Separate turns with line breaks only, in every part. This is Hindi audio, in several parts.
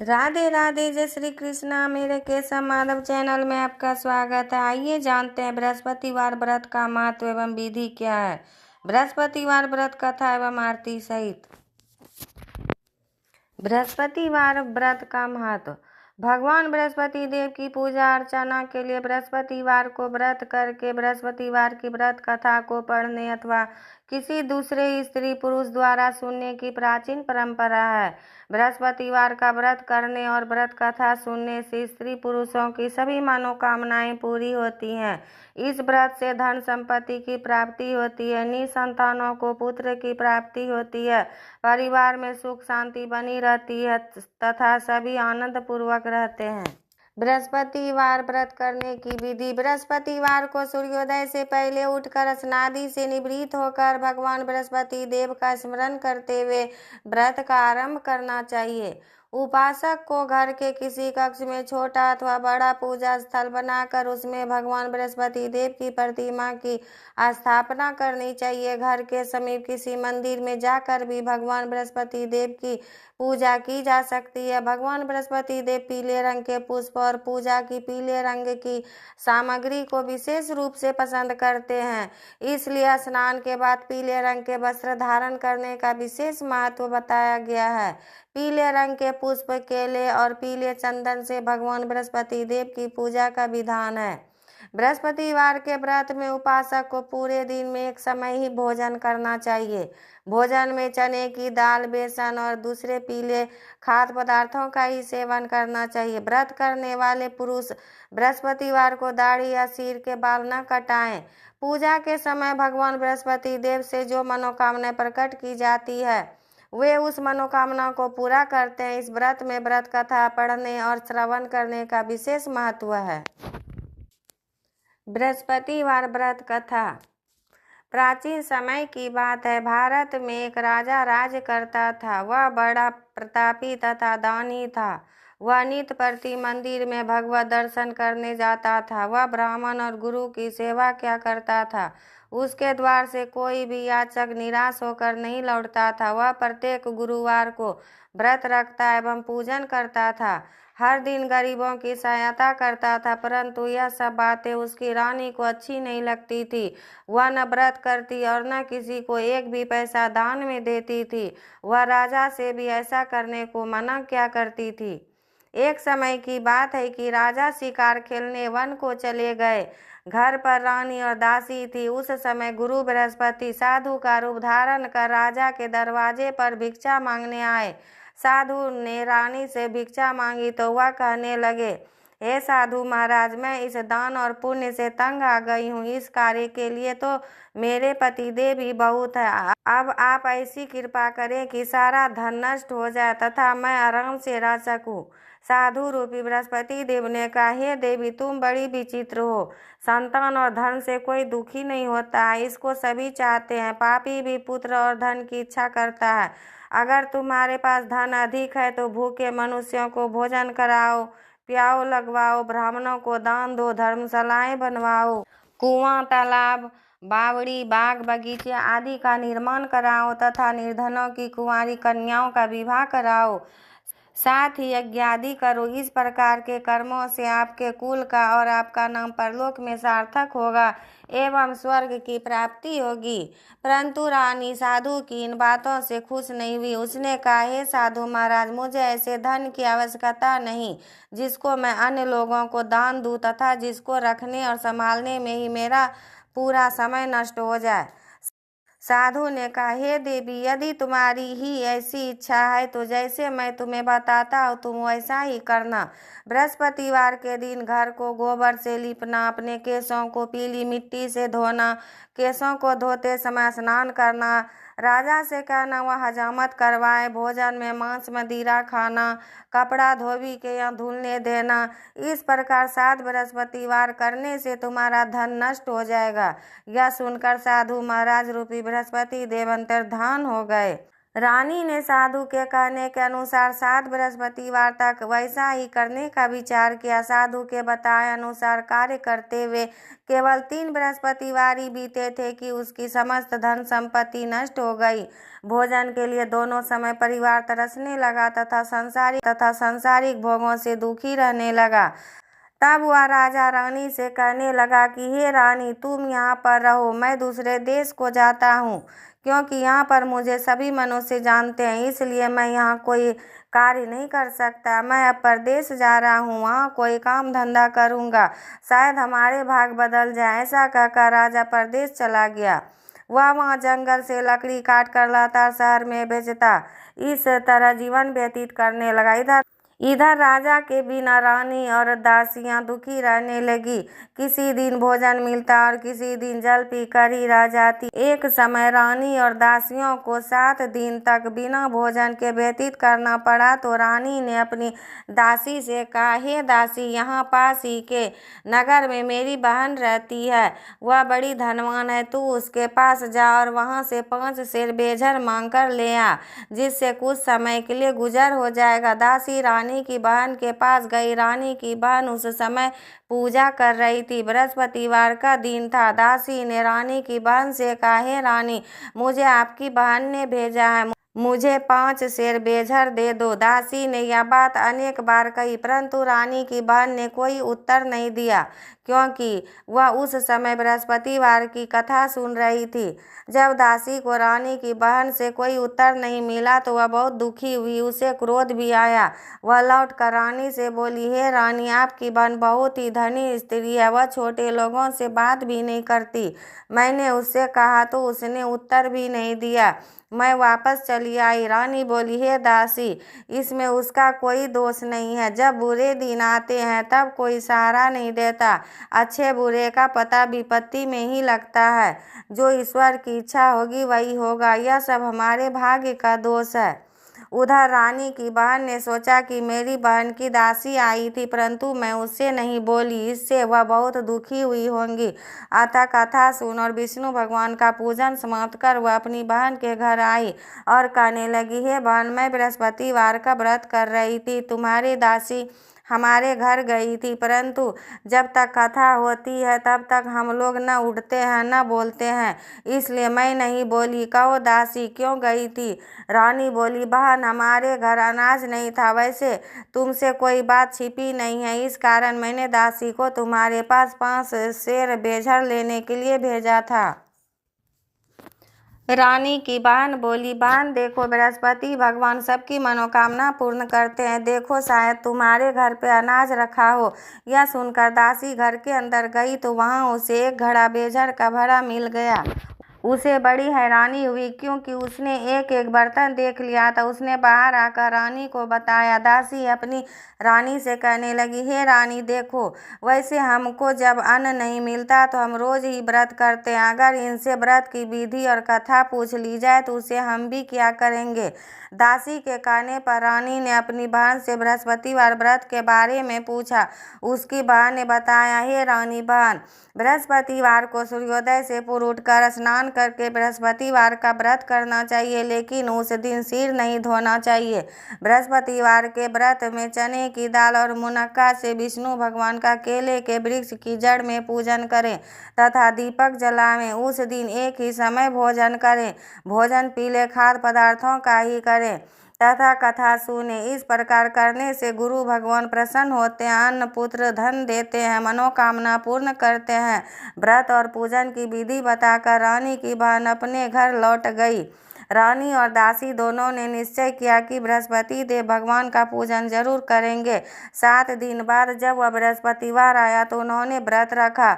राधे राधे, जय श्री कृष्णा। मेरे केशव माधव चैनल में आपका स्वागत है। आइए जानते हैं बृहस्पतिवार व्रत का महत्व एवं विधि क्या है। बृहस्पतिवार व्रत कथा एवं आरती सहित। बृहस्पतिवार व्रत का महत्व। भगवान बृहस्पति देव की पूजा अर्चना के लिए बृहस्पतिवार को व्रत करके बृहस्पतिवार की व्रत कथा को पढ़ने अथवा किसी दूसरे स्त्री पुरुष द्वारा सुनने की प्राचीन परंपरा है। बृहस्पतिवार का व्रत करने और व्रत कथा सुनने से स्त्री पुरुषों की सभी मनोकामनाएं पूरी होती हैं। इस व्रत से धन संपत्ति की प्राप्ति होती है, निसंतानों को पुत्र की प्राप्ति होती है, परिवार में सुख शांति बनी रहती है तथा सभी आनंद पूर्वक रहते हैं। बृहस्पतिवार व्रत करने की विधि। बृहस्पतिवार को सूर्योदय से पहले उठकर स्नादि से निवृत्त होकर भगवान बृहस्पति देव का स्मरण करते हुए व्रत का आरंभ करना चाहिए। उपासक को घर के किसी कक्ष में छोटा अथवा बड़ा पूजा स्थल बनाकर उसमें भगवान बृहस्पति देव की प्रतिमा की स्थापना करनी चाहिए। घर के समीप किसी मंदिर में जाकर भी भगवान बृहस्पति देव की पूजा की जा सकती है। भगवान बृहस्पति देव पीले रंग के पुष्प और पूजा की पीले रंग की सामग्री को विशेष रूप से पसंद करते हैं, इसलिए स्नान के बाद पीले रंग के वस्त्र धारण करने का विशेष महत्व बताया गया है। पीले रंग के पुष्प, केले और पीले चंदन से भगवान बृहस्पति देव की पूजा का विधान है। बृहस्पतिवार के व्रत में उपासक को पूरे दिन में एक समय ही भोजन करना चाहिए। भोजन में चने की दाल, बेसन और दूसरे पीले खाद्य पदार्थों का ही सेवन करना चाहिए। व्रत करने वाले पुरुष बृहस्पतिवार को दाढ़ी या सिर के बाल न कटाएं। पूजा के समय भगवान बृहस्पति देव से जो मनोकामना प्रकट की जाती है वे उस मनोकामना को पूरा करते हैं। इस व्रत में व्रत कथा पढ़ने और श्रवण करने का विशेष महत्व है। बृहस्पतिवार व्रत कथा। प्राचीन समय की बात है। भारत में एक राजा राज करता था। वह बड़ा प्रतापी तथा दानी था। वह नित्य प्रति मंदिर में भगवत दर्शन करने जाता था। वह ब्राह्मण और गुरु की सेवा क्या करता था। उसके द्वार से कोई भी याचक निराश होकर नहीं लौटता था। वह प्रत्येक गुरुवार को व्रत रखता एवं पूजन करता था। हर दिन गरीबों की सहायता करता था, परंतु यह सब बातें उसकी रानी को अच्छी नहीं लगती थी। वह न व्रत करती और न किसी को एक भी पैसा दान में देती थी। वह राजा से भी ऐसा करने को मना क्या करती थी। एक समय की बात है कि राजा शिकार खेलने वन को चले गए। घर पर रानी और दासी थी। उस समय गुरु बृहस्पति साधु का रूप धारण कर राजा के दरवाजे पर भिक्षा मांगने आए। साधु ने रानी से भिक्षा मांगी तो वह कहने लगे, हे साधु महाराज, मैं इस दान और पुण्य से तंग आ गई हूँ। इस कार्य के लिए तो मेरे पतिदेव ही बहुत है। अब आप ऐसी कृपा करें कि सारा धन नष्ट हो जाए तथा मैं आराम से रह सकूं। साधु रूपी बृहस्पति देव ने कहा, हे देवी, तुम बड़ी विचित्र हो। संतान और धन से कोई दुखी नहीं होता है, इसको सभी चाहते हैं। पापी भी पुत्र और धन की इच्छा करता है। अगर तुम्हारे पास धन अधिक है तो भूखे मनुष्यों को भोजन कराओ, प्याऊ लगवाओ, ब्राह्मणों को दान दो, धर्मशालाएं बनवाओ, कुआं, तालाब, बावड़ी, बाग बगीचे आदि का निर्माण कराओ तथा निर्धनों की कुंवारी कन्याओं का विवाह कराओ, साथ ही यज्ञ आदि करो। इस प्रकार के कर्मों से आपके कुल का और आपका नाम परलोक में सार्थक होगा एवं स्वर्ग की प्राप्ति होगी। परंतु रानी साधु की इन बातों से खुश नहीं हुई। उसने कहा, हे साधु महाराज, मुझे ऐसे धन की आवश्यकता नहीं जिसको मैं अन्य लोगों को दान दूं तथा जिसको रखने और संभालने में ही मेरा पूरा समय नष्ट हो जाए। साधु ने कहा, हे देवी, यदि तुम्हारी ही ऐसी इच्छा है तो जैसे मैं तुम्हें बताता हूँ तुम वैसा ही करना। बृहस्पतिवार के दिन घर को गोबर से लीपना, अपने केशों को पीली मिट्टी से धोना, केशों को धोते समय स्नान करना, राजा से कहना वह हजामत करवाए, भोजन में मांस मदिरा खाना, कपड़ा धोबी के यहाँ धुलने देना। इस प्रकार 7 बृहस्पतिवार करने से तुम्हारा धन नष्ट हो जाएगा। यह सुनकर साधु महाराज रूपी बृहस्पति देव अंतर्धान हो गए। रानी ने साधु के कहने के अनुसार 7 बृहस्पतिवार तक वैसा ही करने का विचार किया। साधु के बताए अनुसार कार्य करते हुए केवल 3 बृहस्पतिवार ही बीते थे कि उसकी समस्त धन संपत्ति नष्ट हो गई। भोजन के लिए दोनों समय परिवार तरसने लगा तथा संसारिक भोगों से दुखी रहने लगा। तब वह राजा रानी से कहने लगा कि हे रानी, तुम यहाँ पर रहो, मैं दूसरे देश को जाता हूँ, क्योंकि यहाँ पर मुझे सभी मनुष्य जानते हैं, इसलिए मैं यहाँ कोई कार्य नहीं कर सकता। मैं अब परदेश जा रहा हूँ, वहाँ कोई काम धंधा करूँगा, शायद हमारे भाग बदल जाए। ऐसा कहकर राजा परदेश चला गया। वह वहाँ जंगल से लकड़ी काट कर लाता, शहर में बेचता, इस तरह जीवन व्यतीत करने लगा। इधर राजा के बिना रानी और दासियां दुखी रहने लगी। किसी दिन भोजन मिलता और किसी दिन जल पीकर ही रह जाती। एक समय रानी और दासियों को 7 दिन तक बिना भोजन के व्यतीत करना पड़ा, तो रानी ने अपनी दासी से कहा, हे दासी, यहाँ पास ही के नगर में मेरी बहन रहती है, वह बड़ी धनवान है, तू उसके पास जा और वहाँ से 5 सेर बेझर मांग कर ले आ, जिससे कुछ समय के लिए गुजर हो जाएगा। दासी रानी की बहन के पास गई। रानी की बहन उस समय पूजा कर रही थी। बृहस्पतिवार का दिन था। दासी ने रानी की बहन से कहा, हे रानी, मुझे आपकी बहन ने भेजा है, मुझे 5 सेर बेझर दे दो। दासी ने यह बात अनेक बार कही, परंतु रानी की बहन ने कोई उत्तर नहीं दिया, क्योंकि वह उस समय बृहस्पतिवार की कथा सुन रही थी। जब दासी को रानी की बहन से कोई उत्तर नहीं मिला तो वह बहुत दुखी हुई, उसे क्रोध भी आया। वह लौटकर रानी से बोली, हे रानी, आपकी बहन बहुत ही धनी स्त्री है, वह छोटे लोगों से बात भी नहीं करती। मैंने उससे कहा तो उसने उत्तर भी नहीं दिया, मैं वापस चली आई। रानी बोली, हे दासी, इसमें उसका कोई दोष नहीं है। जब बुरे दिन आते हैं तब कोई सहारा नहीं देता। अच्छे बुरे का पता विपत्ति में ही लगता है। जो ईश्वर की इच्छा होगी वही होगा, यह सब हमारे भाग्य का दोष है। उधर रानी की बहन ने सोचा कि मेरी बहन की दासी आई थी, परंतु मैं उससे नहीं बोली, इससे वह बहुत दुखी हुई होंगी। अतः कथा सुन और विष्णु भगवान का पूजन समाप्त कर वह अपनी बहन के घर आई और कहने लगी, हे बहन, मैं बृहस्पतिवार का व्रत कर रही थी, तुम्हारी दासी हमारे घर गई थी, परंतु जब तक कथा होती है तब तक हम लोग न उठते हैं न बोलते हैं, इसलिए मैं नहीं बोली। कहो दासी, क्यों गई थी? रानी बोली, बहन, हमारे घर अनाज नहीं था, वैसे तुमसे कोई बात छिपी नहीं है, इस कारण मैंने दासी को तुम्हारे पास 5 सेर बेझर लेने के लिए भेजा था। रानी की बहन बोली, बहन देखो, बृहस्पति भगवान सबकी मनोकामना पूर्ण करते हैं, देखो शायद तुम्हारे घर पे अनाज रखा हो। यह सुनकर दासी घर के अंदर गई तो वहाँ उसे एक घड़ा बेझर का भरा मिल गया। उसे बड़ी हैरानी हुई, क्योंकि उसने एक एक बर्तन देख लिया था। उसने बाहर आकर रानी को बताया। दासी अपनी रानी से कहने लगी, हे रानी, देखो, वैसे हमको जब अन्न नहीं मिलता तो हम रोज ही व्रत करते हैं, अगर इनसे व्रत की विधि और कथा पूछ ली जाए तो उसे हम भी क्या करेंगे। दासी के कहने पर रानी ने अपनी बहन से बृहस्पतिवार व्रत के बारे में पूछा। उसकी बहन ने बताया, हे रानी बहन, बृहस्पतिवार को सूर्योदय से पूर्व उठकर स्नान करके बृहस्पतिवार का व्रत करना चाहिए, लेकिन उस दिन सिर नहीं धोना चाहिए। बृहस्पतिवार के व्रत में चने की दाल और मुनक्का से विष्णु भगवान का केले के वृक्ष की जड़ में पूजन करें तथा दीपक जलावें। उस दिन एक ही समय भोजन करें। भोजन पीले खाद्य पदार्थों का ही करें तथा कथा सुने। इस प्रकार करने से गुरु भगवान प्रसन्न होते हैं, अन्न पुत्र धन देते हैं, मनोकामना पूर्ण करते हैं। व्रत और पूजन की विधि बताकर रानी की बहन अपने घर लौट गई। रानी और दासी दोनों ने निश्चय किया कि बृहस्पति देव भगवान का पूजन जरूर करेंगे। 7 दिन बाद जब वह बृहस्पतिवार आया तो उन्होंने व्रत रखा।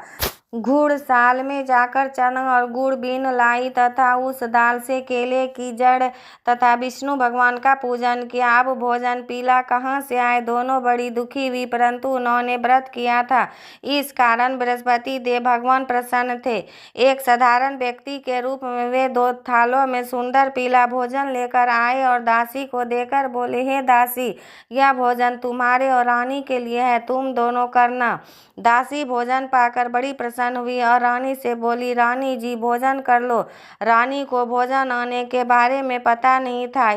घुड़साल में जाकर चना और गुड़ बीन लाई तथा उस दाल से केले की जड़ तथा विष्णु भगवान का पूजन किया। अब भोजन पीला कहाँ से आए? दोनों बड़ी दुखी हुई, परंतु उन्होंने व्रत किया था, इस कारण बृहस्पति देव भगवान प्रसन्न थे। एक साधारण व्यक्ति के रूप में वे 2 थालों में सुंदर पीला भोजन लेकर आए और दासी को देकर बोले, हे दासी, यह भोजन तुम्हारे और रानी के लिए है, तुम दोनों करना। दासी भोजन पाकर बड़ी प्रसन्न प्रसन्न हुई और रानी से बोली, रानी जी भोजन कर लो। रानी को भोजन आने के बारे में पता नहीं था,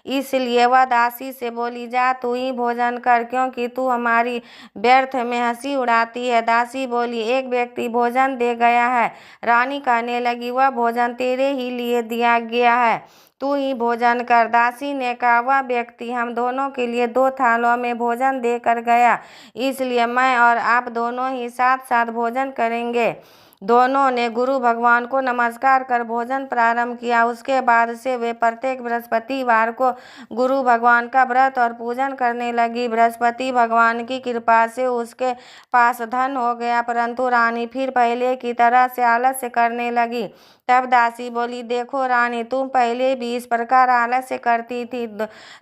इसलिए वह दासी से बोली, जा तू ही भोजन कर, क्योंकि तू हमारी व्यर्थ में हंसी उड़ाती है। दासी बोली, एक व्यक्ति भोजन दे गया है। रानी कहने लगी, वह भोजन तेरे ही लिए दिया गया है, तू ही भोजन कर। दासी ने कहा, वह व्यक्ति हम दोनों के लिए 2 थालों में भोजन दे कर गया, इसलिए मैं और आप दोनों ही साथ साथ भोजन करेंगे। दोनों ने गुरु भगवान को नमस्कार कर भोजन प्रारंभ किया। उसके बाद से वे प्रत्येक बृहस्पतिवार को गुरु भगवान का व्रत और पूजन करने लगी। बृहस्पति भगवान की कृपा से उसके पास धन हो गया, परंतु रानी फिर पहले की तरह से आलस्य करने लगी। तब दासी बोली, देखो रानी, तुम पहले भी इस प्रकार आलस्य करती थी,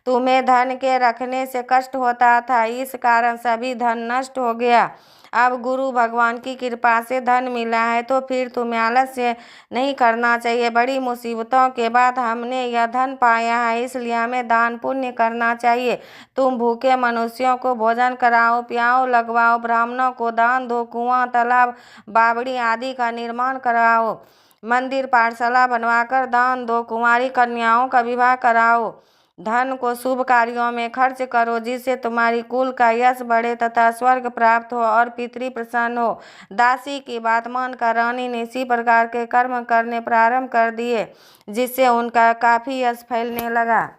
तुम्हें धन के रखने से कष्ट होता था, इस कारण सभी धन नष्ट हो गया। अब गुरु भगवान की कृपा से धन मिला है तो फिर तुम्हें आलस्य नहीं करना चाहिए। बड़ी मुसीबतों के बाद हमने यह धन पाया है, इसलिए हमें दान पुण्य करना चाहिए। तुम भूखे मनुष्यों को भोजन कराओ, पियाओ, लगवाओ, ब्राह्मणों को दान दो, कुआं, तालाब, बावड़ी आदि का निर्माण कराओ, मंदिर, पाठशाला बनवाकर दान दो, कुंवारी कन्याओं का विवाह कराओ। धन को शुभ कार्यों में खर्च करो, जिससे तुम्हारी कुल का यश बढ़े तथा स्वर्ग प्राप्त हो और पितृ प्रसन्न हो। दासी की बात मानकर रानी ने इसी प्रकार के कर्म करने प्रारंभ कर दिए, जिससे उनका काफी यश फैलने लगा।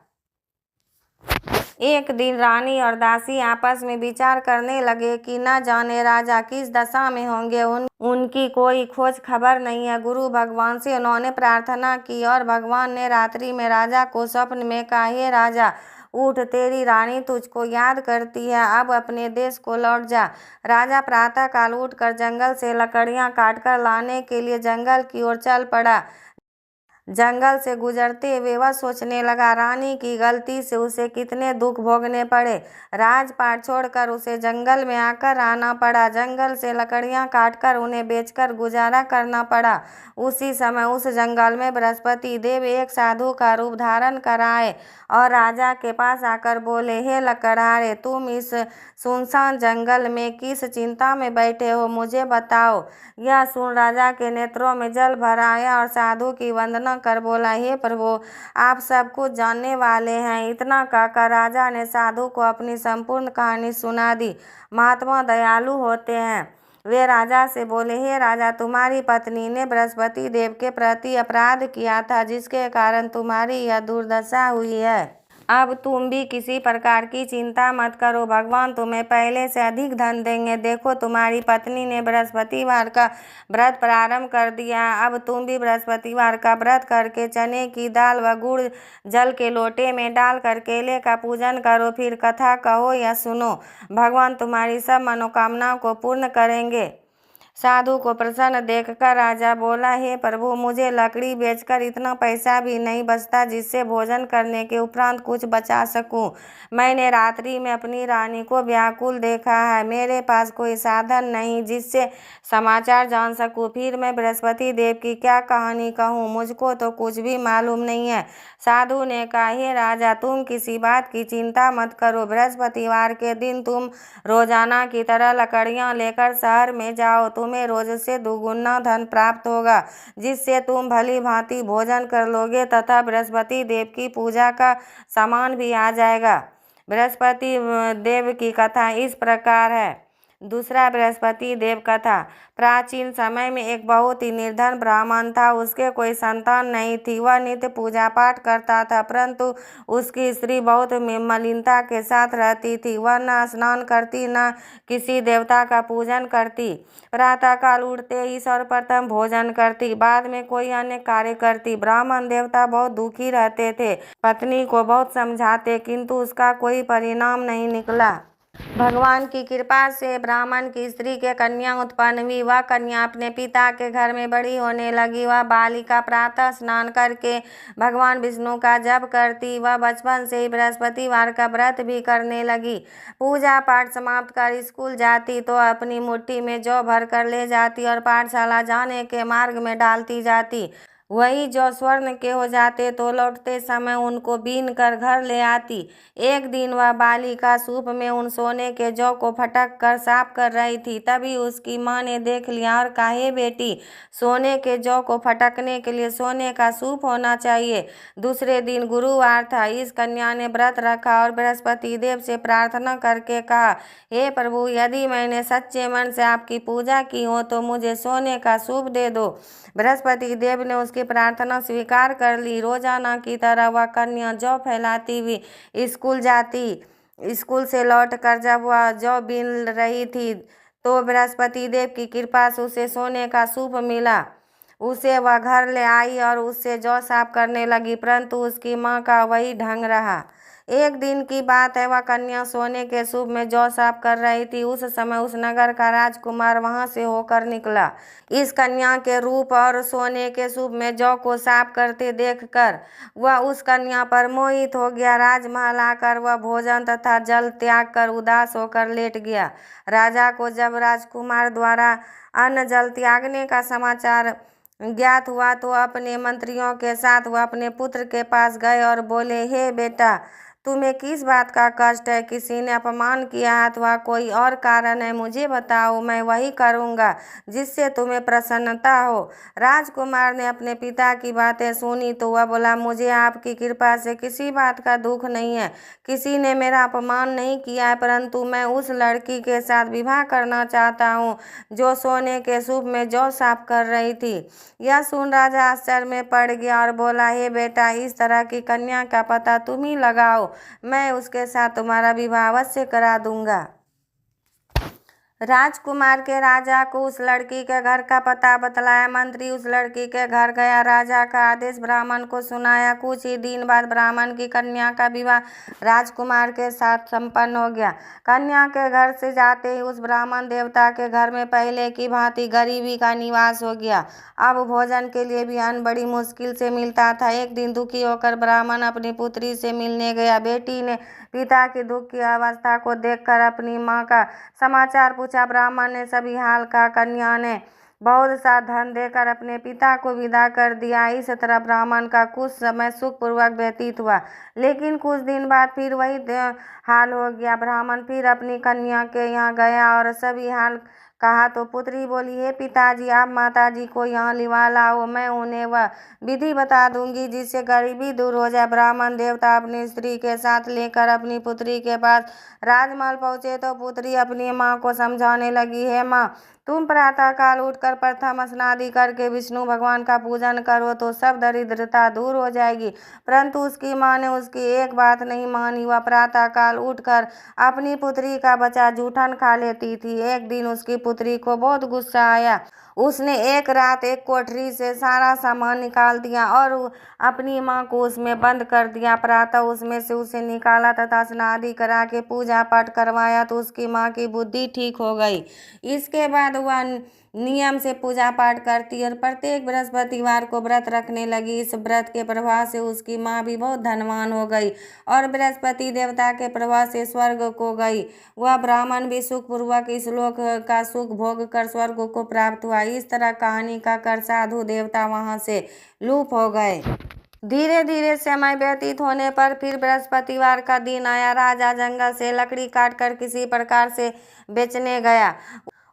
एक दिन रानी और दासी आपस में विचार करने लगे कि न जाने राजा किस दशा में होंगे, उनकी कोई खोज खबर नहीं है। गुरु भगवान से उन्होंने प्रार्थना की और भगवान ने रात्रि में राजा को स्वप्न में कहा, हे राजा, उठ, तेरी रानी तुझको याद करती है, अब अपने देश को लौट जा। राजा प्रातःकाल उठकर जंगल से लकड़ियां काटकर लाने के लिए जंगल की ओर चल पड़ा। जंगल से गुजरते हुए वह सोचने लगा, रानी की गलती से उसे कितने दुख भोगने पड़े। राजपाट छोड़कर उसे जंगल में आकर आना पड़ा, जंगल से लकड़ियां काटकर उन्हें बेचकर गुजारा करना पड़ा। उसी समय उस जंगल में बृहस्पति देव एक साधु का रूप धारण कर आए और राजा के पास आकर बोले, हे लकड़हारे, तुम इस सुनसान जंगल में किस चिंता में बैठे हो, मुझे बताओ। यह सुन राजा के नेत्रों में जल भर आया और साधु की वंदना कर बोला, हे प्रभु, आप सब कुछ जानने वाले हैं। इतना कहकर राजा ने साधु को अपनी संपूर्ण कहानी सुना दी। महात्मा दयालु होते हैं। वे राजा से बोले, हे राजा, तुम्हारी पत्नी ने बृहस्पति देव के प्रति अपराध किया था, जिसके कारण तुम्हारी यह दुर्दशा हुई है। अब तुम भी किसी प्रकार की चिंता मत करो, भगवान तुम्हें पहले से अधिक धन देंगे। देखो, तुम्हारी पत्नी ने बृहस्पतिवार का व्रत प्रारंभ कर दिया, अब तुम भी बृहस्पतिवार का व्रत करके चने की दाल व गुड़ जल के लोटे में डालकर केले का पूजन करो, फिर कथा कहो या सुनो, भगवान तुम्हारी सब मनोकामनाओं को पूर्ण करेंगे। साधु को प्रसन्न देखकर राजा बोला, हे प्रभु, मुझे लकड़ी बेचकर इतना पैसा भी नहीं बचता जिससे भोजन करने के उपरांत कुछ बचा सकूं। मैंने रात्रि में अपनी रानी को व्याकुल देखा है, मेरे पास कोई साधन नहीं जिससे समाचार जान सकूं, फिर मैं बृहस्पति देव की क्या कहानी कहूँ, मुझको तो कुछ भी मालूम नहीं है। साधु ने कहा, हे राजा, तुम किसी बात की चिंता मत करो, बृहस्पतिवार के दिन तुम रोजाना की तरह लकड़ियां लेकर शहर में जाओ, तुम्हें रोज से दुगुना धन प्राप्त होगा, जिससे तुम भली भांति भोजन कर लोगे तथा बृहस्पति देव की पूजा का सामान भी आ जाएगा। बृहस्पति देव की कथा इस प्रकार है। दूसरा बृहस्पति देव कथा। प्राचीन समय में एक बहुत ही निर्धन ब्राह्मण था, उसके कोई संतान नहीं थी। वह नित्य पूजा पाठ करता था, परंतु उसकी स्त्री बहुत मलिनता के साथ रहती थी। वह न स्नान करती, न किसी देवता का पूजन करती। प्रातःकाल उठते ही सर्वप्रथम भोजन करती, बाद में कोई अन्य कार्य करती। ब्राह्मण देवता बहुत दुखी रहते थे, पत्नी को बहुत समझाते, किंतु उसका कोई परिणाम नहीं निकला। भगवान की कृपा से ब्राह्मण की स्त्री के कन्या उत्पन्न हुई। वह कन्या अपने पिता के घर में बड़ी होने लगी। वह बालिका प्रातः स्नान करके भगवान विष्णु का जप करती। वह बचपन से ही बृहस्पतिवार का व्रत भी करने लगी। पूजा पाठ समाप्त कर स्कूल जाती तो अपनी मुट्ठी में जौ भर कर ले जाती और पाठशाला जाने के मार्ग में डालती जाती। वही जो स्वर्ण के हो जाते तो लौटते समय उनको बीन कर घर ले आती। एक दिन वह बालिका सूप में उन सोने के जौ को फटक कर साफ कर रही थी, तभी उसकी माँ ने देख लिया और कहा, हे बेटी, सोने के जौ को फटकने के लिए सोने का सूप होना चाहिए। दूसरे दिन गुरुवार था। इस कन्या ने व्रत रखा और बृहस्पति देव से प्रार्थना करके कहा, हे प्रभु, यदि मैंने सच्चे मन से आपकी पूजा की हो तो मुझे सोने का सूप दे दो। बृहस्पति देव ने उसकी प्रार्थना स्वीकार कर ली। रोजाना की तरह वह कन्या जौ फैलाती हुई स्कूल जाती। स्कूल से लौटकर जब वह जौ बीन रही थी तो बृहस्पति देव की कृपा से उसे सोने का सूप मिला। उसे वह घर ले आई और उससे जौ साफ करने लगी, परंतु उसकी माँ का वही ढंग रहा। एक दिन की बात है, वह कन्या सोने के सूप में जौ साफ कर रही थी। उस समय उस नगर का राजकुमार वहां से होकर निकला। इस कन्या के रूप और सोने के सूप में जौ को साफ करते देखकर वह उस कन्या पर मोहित हो गया। राजमहल आकर वह भोजन तथा जल त्याग कर उदास होकर लेट गया। राजा को जब राजकुमार द्वारा अन्न जल त्यागने का समाचार ज्ञात हुआ तो अपने मंत्रियों के साथ वह अपने पुत्र के पास गए और बोले, हे बेटा, तुम्हें किस बात का कष्ट है? किसी ने अपमान किया है अथवा कोई और कारण है? मुझे बताओ, मैं वही करूँगा जिससे तुम्हें प्रसन्नता हो। राजकुमार ने अपने पिता की बातें सुनी तो वह बोला, मुझे आपकी कृपा से किसी बात का दुख नहीं है। किसी ने मेरा अपमान नहीं किया है, परंतु मैं उस लड़की के साथ विवाह करना चाहता हूँ जो सोने के सूप में जौ साफ कर रही थी। यह सुन राजा आश्चर्य में पड़ गया और बोला, हे बेटा, इस तरह की कन्या का पता तुम ही लगाओ, मैं उसके साथ तुम्हारा विवाह अवश्य करा दूंगा। राजकुमार के राजा को उस लड़की के घर का पता बतलाया। मंत्री उस लड़की के घर गया, राजा का आदेश ब्राह्मण को सुनाया। कुछ ही दिन बाद ब्राह्मण की कन्या का विवाह राजकुमार के साथ संपन्न हो गया। कन्या के घर से जाते ही उस ब्राह्मण देवता के घर में पहले की भांति गरीबी का निवास हो गया। अब भोजन के लिए भी अन्न बड़ी मुश्किल से मिलता था। एक दिन दुखी होकर ब्राह्मण अपनी पुत्री से मिलने गया। बेटी ने पिता की दुख की अवस्था को देखकर अपनी माँ का समाचार पूछा। ब्राह्मण ने सभी हाल का कन्या ने बहुत सा धन देकर अपने पिता को विदा कर दिया। इस तरह ब्राह्मण का कुछ समय सुखपूर्वक व्यतीत हुआ, लेकिन कुछ दिन बाद फिर वही हाल हो गया। ब्राह्मण फिर अपनी कन्या के यहाँ गया और सभी हाल कहा तो पुत्री बोली, हे पिताजी, आप माताजी को यहाँ लिवा लाओ, मैं उन्हें वह विधि बता दूंगी जिससे गरीबी दूर हो जाए। ब्राह्मण देवता अपनी स्त्री के साथ लेकर अपनी पुत्री के पास राजमहल पहुंचे तो पुत्री अपनी माँ को समझाने लगी, हे माँ, तुम प्रातःकाल उठकर प्रथम स्नादि करके विष्णु भगवान का पूजन करो तो सब दरिद्रता दूर हो जाएगी। परंतु उसकी माँ ने उसकी एक बात नहीं मानी। वह प्रातःकाल उठकर अपनी पुत्री का बचा जूठन खा लेती थी। एक दिन उसकी पुत्री को बहुत गुस्सा आया। उसने एक रात एक कोठरी से सारा सामान निकाल दिया और अपनी माँ को उसमें बंद कर दिया। प्रातः उसमें से उसे निकाला तथा स्नादि करा के पूजा पाठ करवाया तो उसकी माँ की बुद्धि ठीक हो गई। इसके बाद वह नियम से पूजा पाठ करती और प्रत्येक बृहस्पतिवार को व्रत रखने लगी। इस व्रत के प्रभाव से उसकी माँ भी बहुत धनवान हो गई और बृहस्पति देवता के प्रभाव से स्वर्ग को गई। वह ब्राह्मण भी सुखपूर्वक इस लोक का सुख भोग कर स्वर्ग को प्राप्त हुआ। इस तरह कहानी का कर साधु देवता वहां से लुप्त हो गए। धीरे धीरे समय व्यतीत होने पर फिर बृहस्पतिवार का दिन आया। राजा जंगल से लकड़ी काटकर किसी प्रकार से बेचने गया।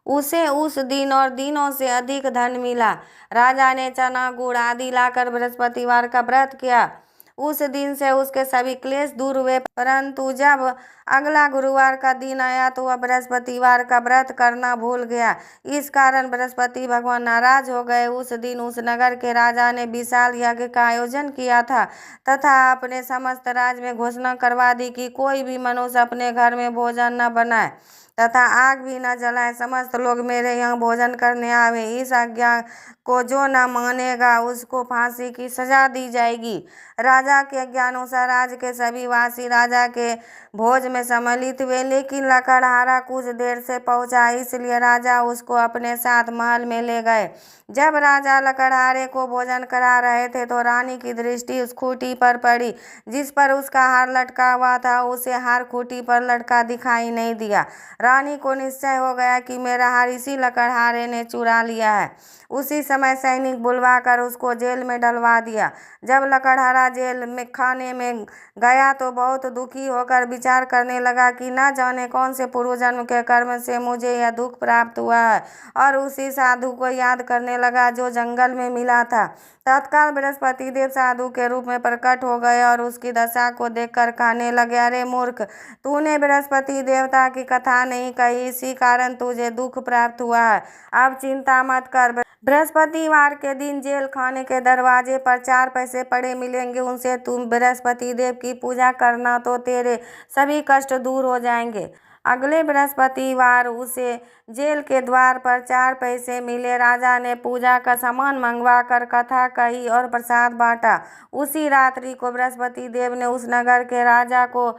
उसे उस दिन और दिनों से अधिक धन मिला। राजा ने चना गुड़ आदि लाकर बृहस्पतिवार का व्रत किया। उस दिन से उसके सभी क्लेश दूर हुए, परंतु जब अगला गुरुवार का दिन आया तो वह बृहस्पतिवार का व्रत करना भूल गया। इस कारण बृहस्पति भगवान नाराज हो गए। उस दिन उस नगर के राजा ने विशाल यज्ञ का आयोजन किया था तथा अपने समस्त राज्य में घोषणा करवा दी कि कोई भी मनुष्य अपने घर में भोजन न बनाए तथा आग भी न जलाए। समस्त लोग मेरे यहाँ भोजन करने आवे। इस आज्ञा को जो न मानेगा उसको फांसी की सजा दी जाएगी। राजा के आज्ञानुसार राज्य के सभी वासी राजा के भोज में सम्मिलित हुए, लेकिन लकड़हारा कुछ देर से पहुंचा, इसलिए राजा उसको अपने साथ महल में ले गए। जब राजा लकड़हारे को भोजन करा रहे थे तो रानी की दृष्टि उस खूंटी पर पड़ी जिस पर उसका हार लटका हुआ था। उसे हार खूंटी पर लटका दिखाई नहीं दिया। रानी को निश्चय हो गया कि मेरा हार इसी लकड़हारे ने चुरा लिया है। उसी समय सैनिक बुलवाकर उसको जेल में डलवा दिया। जब लकड़हारा जेल में खाने में गया तो बहुत दुखी होकर विचार करने लगा कि न जाने कौन से पूर्व जन्म के कर्म से मुझे यह दुख प्राप्त हुआ है, और उसी साधु को याद करने लगा जो जंगल में मिला था। तत्काल बृहस्पति देव साधु के रूप में प्रकट हो गए और उसकी दशा को देखकर कहने लगे, अरे मूर्ख, तूने बृहस्पति देवता की कथा नहीं कही, इसी कारण तुझे दुख प्राप्त हुआ है। अब चिंता मत कर, बृहस्पतिवार के दिन जेल खाने के दरवाजे पर 4 पैसे पड़े मिलेंगे, उनसे तुम बृहस्पति देव की पूजा करना तो तेरे सभी कष्ट दूर हो जाएंगे। अगले बृहस्पतिवार उसे जेल के द्वार पर 4 पैसे मिले। राजा ने पूजा का सामान मंगवा कर कथा कही और प्रसाद बांटा। उसी रात्रि को बृहस्पति देव ने उस नगर के राजा को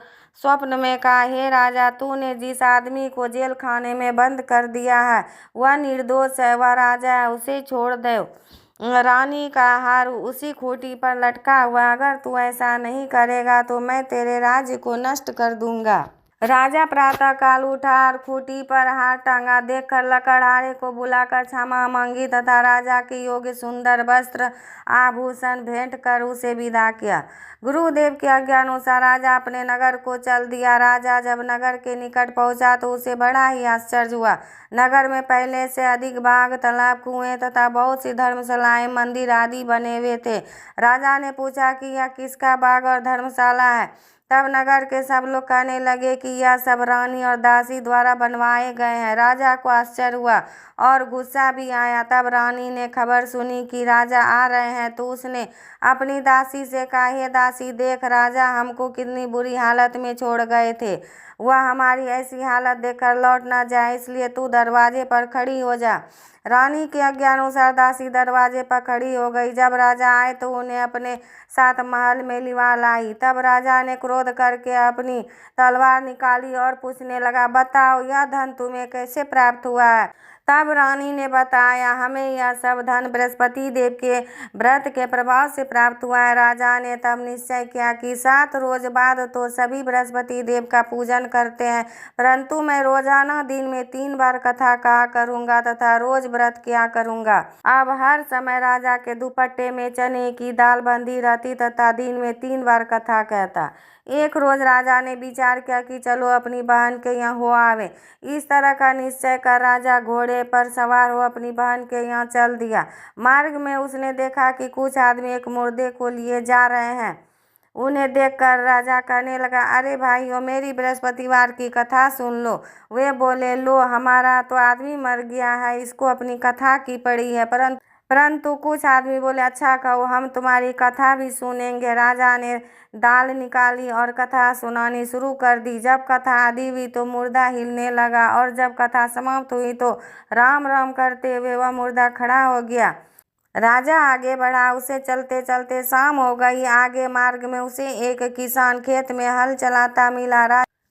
स्वप्न में कहा, हे राजा, तूने जिस आदमी को जेल खाने में बंद कर दिया है वह निर्दोष है, वह राजा है, उसे छोड़ दो। रानी का हार उसी खूंटी पर लटका हुआ, अगर तू ऐसा नहीं करेगा तो मैं तेरे राज्य को नष्ट कर दूंगा। राजा प्रातः काल उठा और खूंटी पर हार टांगा देखकर लकड़हारे को बुलाकर क्षमा मांगी तथा राजा के योग्य सुंदर वस्त्र आभूषण भेंट कर उसे विदा किया। गुरुदेव की आज्ञा अनुसार राजा अपने नगर को चल दिया। राजा जब नगर के निकट पहुंचा तो उसे बड़ा ही आश्चर्य हुआ। नगर में पहले से अधिक बाग, तालाब, कुएं तथा बहुत सी धर्मशालाएं, मंदिर आदि बने हुए थे। राजा ने पूछा कि यह किसका बाग और धर्मशाला है। तब नगर के सब लोग कहने लगे कि यह सब रानी और दासी द्वारा बनवाए गए हैं। राजा को आश्चर्य हुआ और गुस्सा भी आया। तब रानी ने खबर सुनी कि राजा आ रहे हैं तो उसने अपनी दासी से कहा, हे दासी, देख, राजा हमको कितनी बुरी हालत में छोड़ गए थे। वह हमारी ऐसी हालत देखकर लौट न जाए, इसलिए तू दरवाजे पर खड़ी हो जा। रानी की आज्ञा अनुसार दासी दरवाजे पर खड़ी हो गई। जब राजा आए तो उन्हें अपने साथ महल में लिवा लाई। तब राजा ने क्रोध करके अपनी तलवार निकाली और पूछने लगा, बताओ, यह धन तुम्हें कैसे प्राप्त हुआ है। तब रानी ने बताया, हमें यह सब धन बृहस्पति देव के व्रत के प्रभाव से प्राप्त हुआ है। राजा ने तब निश्चय किया कि 7 रोज बाद तो सभी बृहस्पति देव का पूजन करते हैं, परंतु मैं रोजाना दिन में 3 बार कथा कहा करूंगा तथा रोज व्रत किया करूंगा। अब हर समय राजा के दुपट्टे में चने की दाल बंधी रहती तथा दिन में 3 बार कथा कहता। एक रोज राजा ने विचार किया कि चलो अपनी बहन के यहाँ हो आवे। इस तरह का निश्चय कर राजा घोड़े पर सवार हो अपनी बहन के यहाँ चल दिया। मार्ग में उसने देखा कि कुछ आदमी एक मुर्दे को लिए जा रहे हैं। उन्हें देखकर राजा कहने लगा, अरे भाइयों, मेरी बृहस्पतिवार की कथा सुन लो। वे बोले, लो, हमारा तो आदमी मर गया है, इसको अपनी कथा की पड़ी है। परंतु कुछ आदमी बोले, अच्छा कहो, हम तुम्हारी कथा भी सुनेंगे। राजा ने दाल निकाली और कथा सुनानी शुरू कर दी। जब कथा आदि हुई तो मुर्दा हिलने लगा और जब कथा समाप्त हुई तो राम राम करते हुए वह मुर्दा खड़ा हो गया। राजा आगे बढ़ा। उसे चलते चलते शाम हो गई। आगे मार्ग में उसे एक किसान खेत में हल चलाता मिला।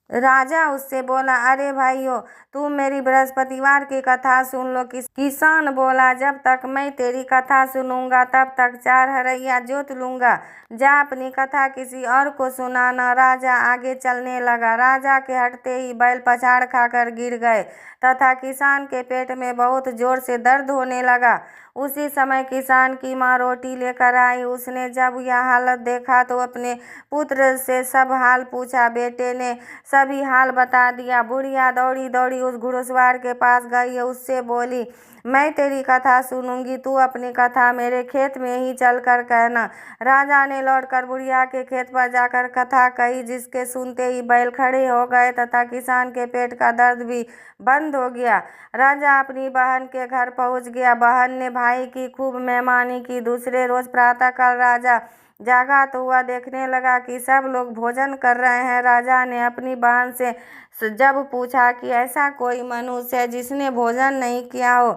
राजा उससे बोला, अरे भाइयों, तुम मेरी बृहस्पतिवार की कथा सुन लो। किसान बोला, जब तक मैं तेरी कथा सुनूंगा तब तक 4 हरैया जोत लूंगा। जा अपनी कथा किसी और को सुनाना। राजा आगे चलने लगा। राजा के हटते ही बैल पछाड़ खाकर गिर गए तथा किसान के पेट में बहुत जोर से दर्द होने लगा। उसी समय किसान की माँ रोटी लेकर आई। उसने जब यह हालत देखा तो अपने पुत्र से सब हाल पूछा। बेटे ने सभी हाल बता दिया। बुढ़िया दौड़ी दौड़ी उस घुड़सवार के पास गई। उससे बोली, मैं तेरी कथा सुनूंगी, तू अपनी कथा मेरे खेत में ही चलकर कहना। राजा ने लौटकर बुढ़िया के खेत पर जाकर कथा कही, जिसके सुनते ही बैल खड़े हो गए तथा किसान के पेट का दर्द भी बंद हो गया। राजा अपनी बहन के घर पहुंच गया। बहन ने भाई की खूब मेहमानी की। दूसरे रोज प्रातःकाल राजा जागा तो वह देखने लगा कि सब लोग भोजन कर रहे हैं। राजा ने अपनी बहन से जब पूछा कि ऐसा कोई मनुष्य है जिसने भोजन नहीं किया हो,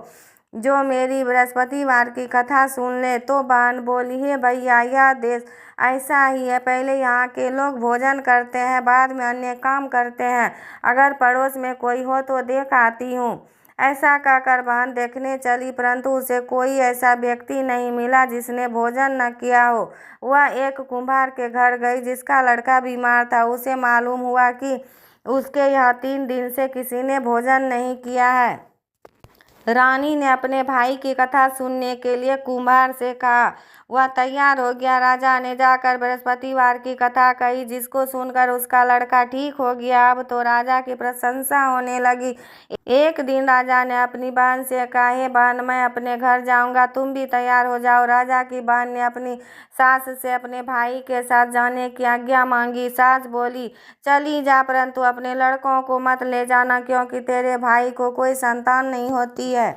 जो मेरी बृहस्पतिवार की कथा सुन ले, तो बहन बोली, हे भैया, यह देश ऐसा ही है। पहले यहाँ के लोग भोजन करते हैं, बाद में अन्य काम करते हैं। अगर पड़ोस में कोई हो तो देख आती हूँ। ऐसा कहकर बहन देखने चली, परंतु उसे कोई ऐसा व्यक्ति नहीं मिला जिसने भोजन न किया हो। वह एक कुम्हार के घर गई जिसका लड़का बीमार था। उसे मालूम हुआ कि उसके यहाँ 3 दिन से किसी ने भोजन नहीं किया है। रानी ने अपने भाई की कथा सुनने के लिए कुम्हार से कहा। वह तैयार हो गया। राजा ने जाकर बृहस्पतिवार की कथा कही, जिसको सुनकर उसका लड़का ठीक हो गया। अब तो राजा की प्रशंसा होने लगी। एक दिन राजा ने अपनी बहन से कहा, हे बहन, मैं अपने घर जाऊंगा, तुम भी तैयार हो जाओ। राजा की बहन ने अपनी सास से अपने भाई के साथ जाने की आज्ञा मांगी। सास बोली, चली जा, परंतु अपने लड़कों को मत ले जाना, क्योंकि तेरे भाई को कोई संतान नहीं होती है।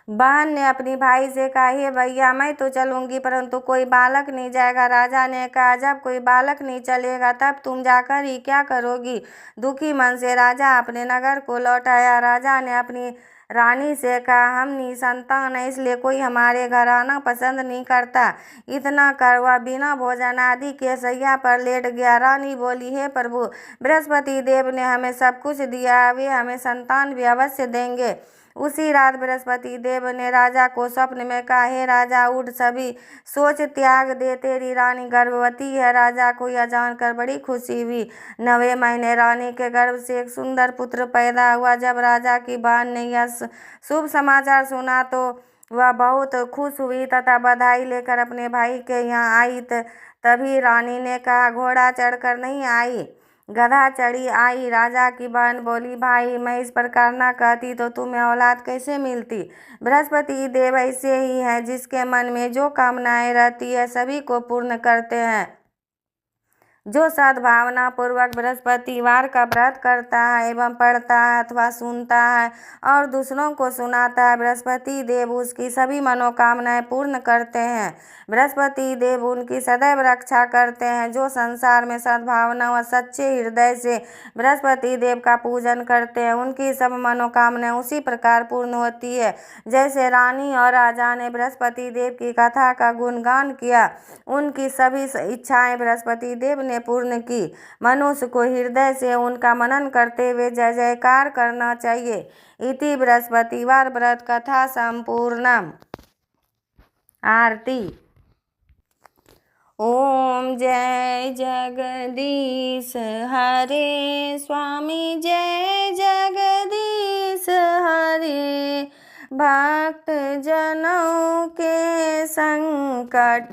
बहन ने अपनी भाई से कहा, हे भैया, मैं तो चलूंगी, परंतु कोई बालक नहीं जाएगा। राजा ने कहा, जब कोई बालक नहीं चलेगा तब तुम जाकर ही क्या करोगी। दुखी मन से राजा अपने नगर को लौट आया। राजा ने अपनी रानी से कहा, हम निसंतान है, इसलिए कोई हमारे घर आना पसंद नहीं करता। इतना कर वह बिना भोजन आदि के शैया पर लेट गया। रानी बोली, हे प्रभु, बृहस्पति देव ने हमें सब कुछ दिया, वे हमें संतान भी अवश्य देंगे। उसी रात बृहस्पति देव ने राजा को स्वप्न में कहा, हे राजा, उठ, सभी सोच त्याग दे, तेरी रानी गर्भवती है। राजा को यह जानकर बड़ी खुशी हुई। 9वें महीने रानी के गर्भ से एक सुंदर पुत्र पैदा हुआ। जब राजा की बहन ने यह शुभ समाचार सुना तो वह बहुत खुश हुई तथा बधाई लेकर अपने भाई के यहाँ आई। तभी रानी ने कहा, घोड़ा चढ़कर नहीं आई, गधा चढ़ी आई। राजा की बहन बोली, भाई, मैं इस प्रकार ना कहती तो तुम्हें औलाद कैसे मिलती। बृहस्पति देव ऐसे ही हैं, जिसके मन में जो कामनाएं रहती है सभी को पूर्ण करते हैं। जो सद्भावना पूर्वक बृहस्पतिवार का व्रत करता है एवं पढ़ता है अथवा सुनता है और दूसरों को सुनाता है, बृहस्पति देव उसकी सभी मनोकामनाएं पूर्ण करते हैं। बृहस्पति देव उनकी सदैव रक्षा करते हैं। जो संसार में सद्भावना व सच्चे हृदय से बृहस्पति देव का पूजन करते हैं, उनकी सब मनोकामनाएं उसी प्रकार पूर्ण होती है। जैसे रानी और राजा ने बृहस्पति देव की कथा का गुणगान किया, उनकी सभी इच्छाएं बृहस्पति देव ने पूर्ण की। मनुष्य को हृदय से उनका मनन करते हुए जय जयकार करना चाहिए। इति बृहस्पतिवार व्रत कथा संपूर्णम। आरती। ओम जय जगदीश हरे स्वामी, जय जगदीश हरे। भक्त जनों के संकट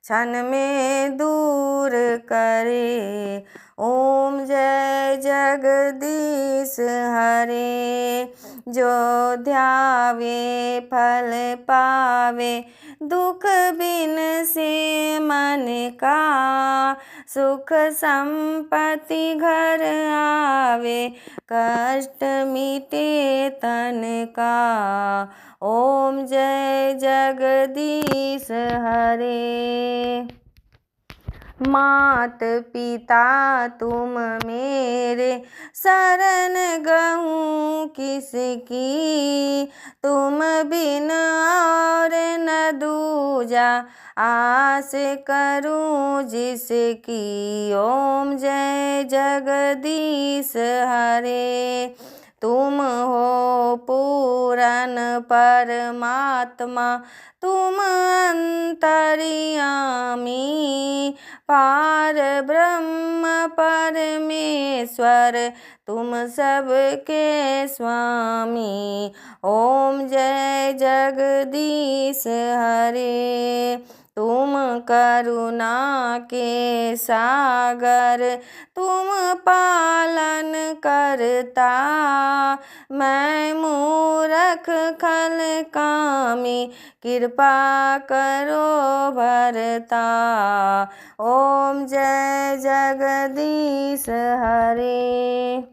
क्षण में दूर करे। ओम जय जगदीश हरे। जो ध्यावे फल पावे, दुख बिन से मन का। सुख संपत्ति घर आवे, कष्ट मिटे तन का। ओम जय जगदीश हरे। मात पिता तुम मेरे, शरण गहूँ किसकी। तुम बिन और न दूजा, आस करूँ जिसकी। ओम जय जगदीश हरे। तुम हो पूरन परमात्मा, तुम अंतर्यामी। पार ब्रह्म परमेश्वर, तुम सबके स्वामी। ओम जय जगदीश हरे। तुम करुणा के सागर, तुम पालन करता। मैं मूरख खल कामी, कृपा करो भरता। ओम जय जगदीश हरे।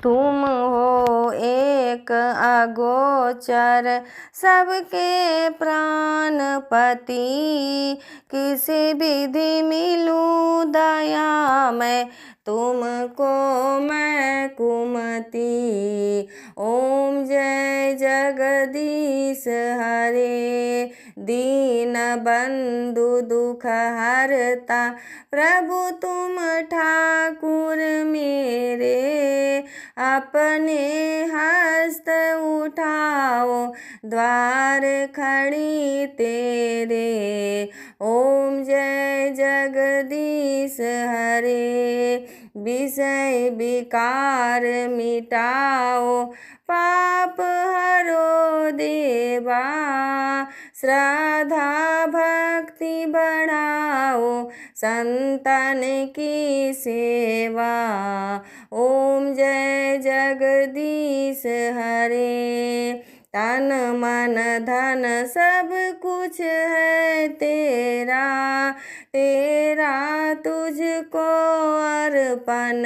तुम हो एक अगोचर, सबके प्राणपति। किसी विधि मिलूं दया मैं, तुमको मैं कुमति। ओम जय जगदीश हरे। दीन बंधु दुख हरता, प्रभु तुम ठाकुर मेरे। अपने हस्त उठाओ, द्वार खड़ी तेरे। ओम जय जगदीश हरे। विषय विकार मिटाओ, पाप हरो देवा, श्रद्धा भक्ति बढ़ाओ, संतन की सेवा। ओम जय जगदीश हरे, तन मन धन सब कुछ है तेरा, तेरा तुझको अर्पण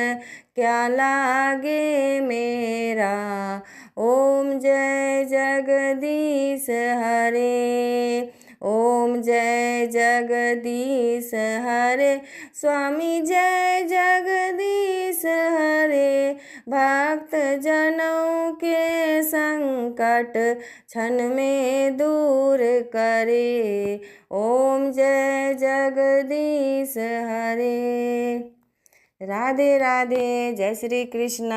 क्या लागे मेरा। ओम जय जगदीश हरे, ओम जय जगदीश हरे, स्वामी जय जगदीश हरे, भक्त जनों के संकट क्षण में दूर करे। ओम जय जगदीश हरे। राधे राधे, जय श्री कृष्ण।